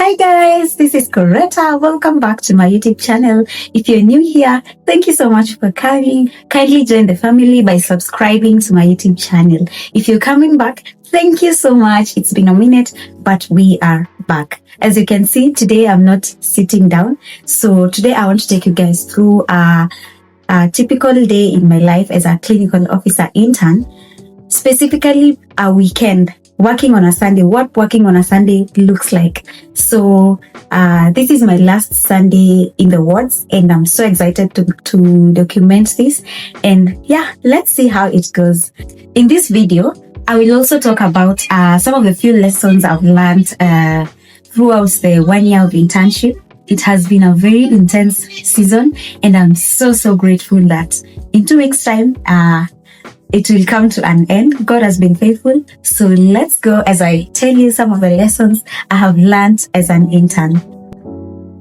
Hi guys, this is Coretta. Welcome back to my YouTube channel. If you're new here, thank you so much for coming. Kindly join the family by subscribing to my YouTube channel. If you're coming back, thank you so much. It's been a minute, but we are back. As you can see, today I'm not sitting down. So today I want to take you guys through a typical day in my life as a clinical officer intern, specifically a weekend. Working on a Sunday, what working on a Sunday looks like. So this is my last Sunday in the wards and I'm so excited to document this. And yeah, let's see how it goes. In this video, I will also talk about some of the few lessons I've learned throughout the 1 year of internship. It has been a very intense season and I'm so grateful that in 2 weeks time, it will come to an end. God has been faithful. So let's go as I tell you some of the lessons I have learned as an intern.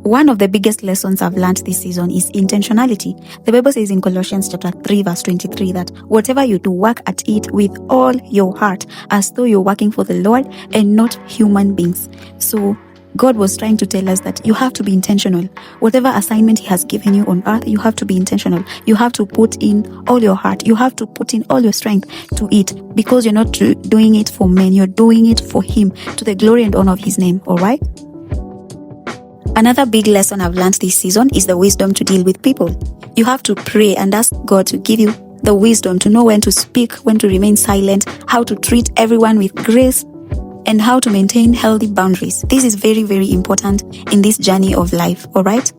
One of the biggest lessons I've learned this season is intentionality. The Bible says in Colossians chapter 3 verse 23 that whatever you do, work at it with all your heart as though you're working for the Lord and not human beings. So God was trying to tell us that you have to be intentional. Whatever assignment He has given you on earth, you have to be intentional. You have to put in all your heart. You have to put in all your strength to it because you're not doing it for men. You're doing it for Him, to the glory and honor of His name. All right? Another big lesson I've learned this season is the wisdom to deal with people. You have to pray and ask God to give you the wisdom to know when to speak, when to remain silent, how to treat everyone with grace, and how to maintain healthy boundaries. This is very important in this journey of life, all right?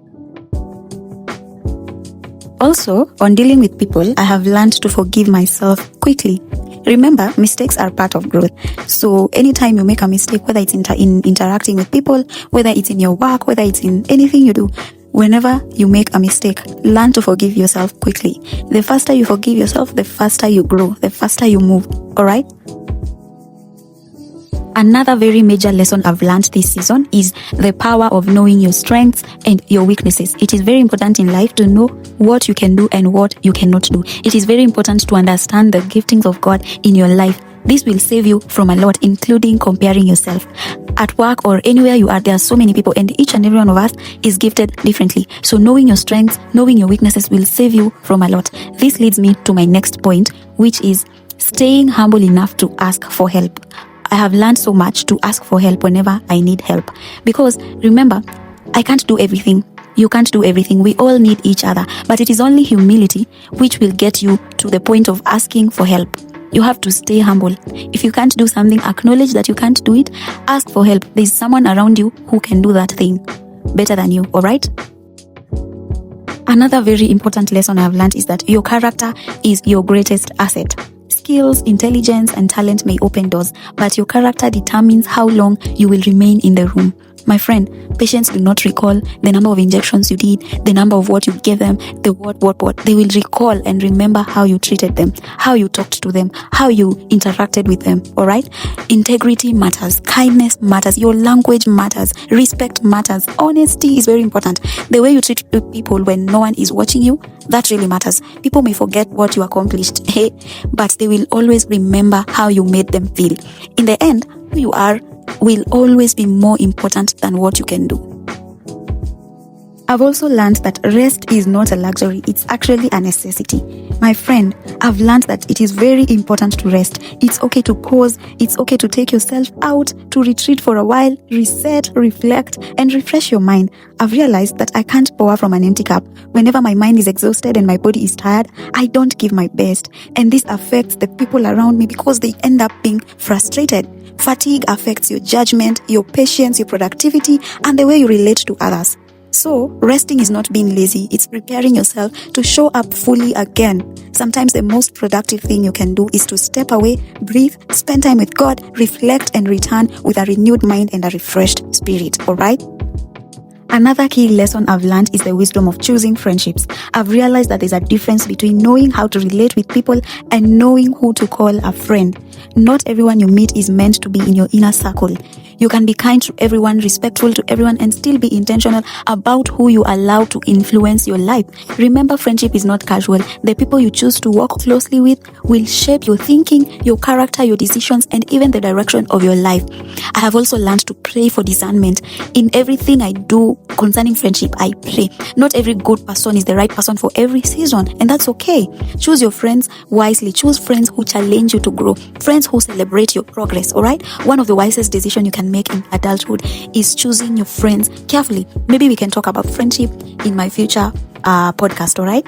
Also, on dealing with people, I have learned to forgive myself quickly. Remember, mistakes are part of growth. So anytime you make a mistake, whether it's in interacting with people, whether it's in your work, whether it's in anything you do, whenever you make a mistake, learn to forgive yourself quickly. The faster you forgive yourself, the faster you grow, the faster you move, all right? Another very major lesson I've learned this season is the power of knowing your strengths and your weaknesses. It is very important in life to know what you can do and what you cannot do. It is very important to understand the giftings of God in your life. This will save you from a lot, including comparing yourself. At work or anywhere you are, there are so many people and each and every one of us is gifted differently. So knowing your strengths, knowing your weaknesses will save you from a lot. This leads me to my next point, which is staying humble enough to ask for help. I have learned so much to ask for help whenever I need help. Because remember, I can't do everything. You can't do everything. We all need each other. But it is only humility which will get you to the point of asking for help. You have to stay humble. If you can't do something, acknowledge that you can't do it. Ask for help. There's someone around you who can do that thing better than you, all right? Another very important lesson I have learned is that your character is your greatest asset. Skills, intelligence, and talent may open doors, but your character determines how long you will remain in the room. My friend, patients do not recall the number of injections you did, the number of what you gave them, the what. They will recall and remember how you treated them, how you talked to them, how you interacted with them, all right? Integrity matters, kindness matters, your language matters, respect matters, honesty is very important. The way you treat people when no one is watching you, that really matters. People may forget what you accomplished, but they will always remember how you made them feel. In the end, who you are will always be more important than what you can do. I've also learned that rest is not a luxury, it's actually a necessity. My friend, I've learned that it is very important to rest. It's okay to pause, it's okay to take yourself out, to retreat for a while, reset, reflect, and refresh your mind. I've realized that I can't pour from an empty cup. Whenever my mind is exhausted and my body is tired, I don't give my best. And this affects the people around me because they end up being frustrated. Fatigue affects your judgment, your patience, your productivity, and the way you relate to others. So, resting is not being lazy, it's preparing yourself to show up fully again. Sometimes the most productive thing you can do is to step away, breathe, spend time with God, reflect, and return with a renewed mind and a refreshed spirit, alright? Another key lesson I've learned is the wisdom of choosing friendships. I've realized that there's a difference between knowing how to relate with people and knowing who to call a friend. Not everyone you meet is meant to be in your inner circle. You can be kind to everyone, respectful to everyone, and still be intentional about who you allow to influence your life. Remember, friendship is not casual. The people you choose to work closely with will shape your thinking, your character, your decisions, and even the direction of your life. I have also learned to pray for discernment. In everything I do concerning friendship, I pray. Not every good person is the right person for every season, and that's okay. Choose your friends wisely. Choose friends who challenge you to grow, friends who celebrate your progress. All right, one of the wisest decisions you can make in adulthood is choosing your friends carefully. Maybe we can talk about friendship in my future podcast. All right.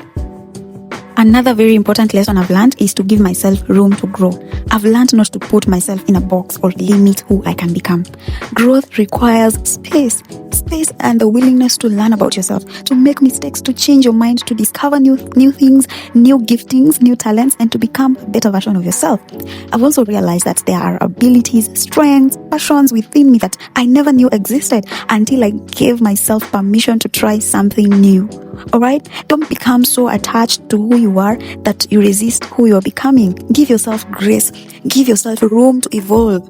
Another very important lesson I've learned is to give myself room to grow. I've learned not to put myself in a box or limit who I can become. Growth requires space and the willingness to learn about yourself, to make mistakes, to change your mind, to discover new things, new giftings, new talents, and to become a better version of yourself. I've also realized that there are abilities, strengths, passions within me that I never knew existed until I gave myself permission to try something new. Alright? Don't become so attached to who you are that you resist who you are becoming. Give yourself grace. Give yourself room to evolve.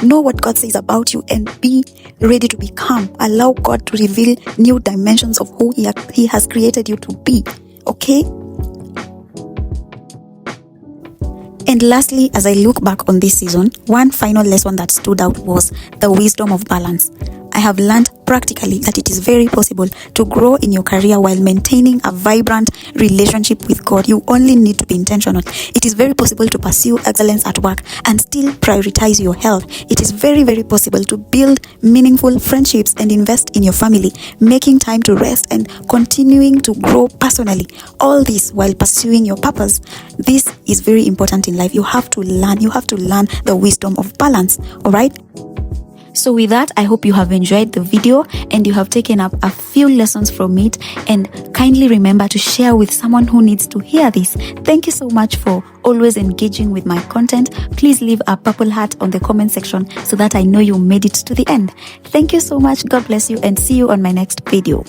Know what God says about you and be ready to become. Allow God to reveal new dimensions of who He has created you to be. Okay? And lastly, as I look back on this season, one final lesson that stood out was the wisdom of balance. I have learned practically that it is very possible to grow in your career while maintaining a vibrant relationship with God. You only need to be intentional. It is very possible to pursue excellence at work and still prioritize your health. It is very, very possible to build meaningful friendships and invest in your family, making time to rest and continuing to grow personally. All this while pursuing your purpose. This is very important in life. You have to learn the wisdom of balance. All right? So with that, I hope you have enjoyed the video and you have taken up a few lessons from it, and kindly remember to share with someone who needs to hear this. Thank you so much for always engaging with my content. Please leave a purple heart on the comment section so that I know you made it to the end. Thank you so much. God bless you and see you on my next video.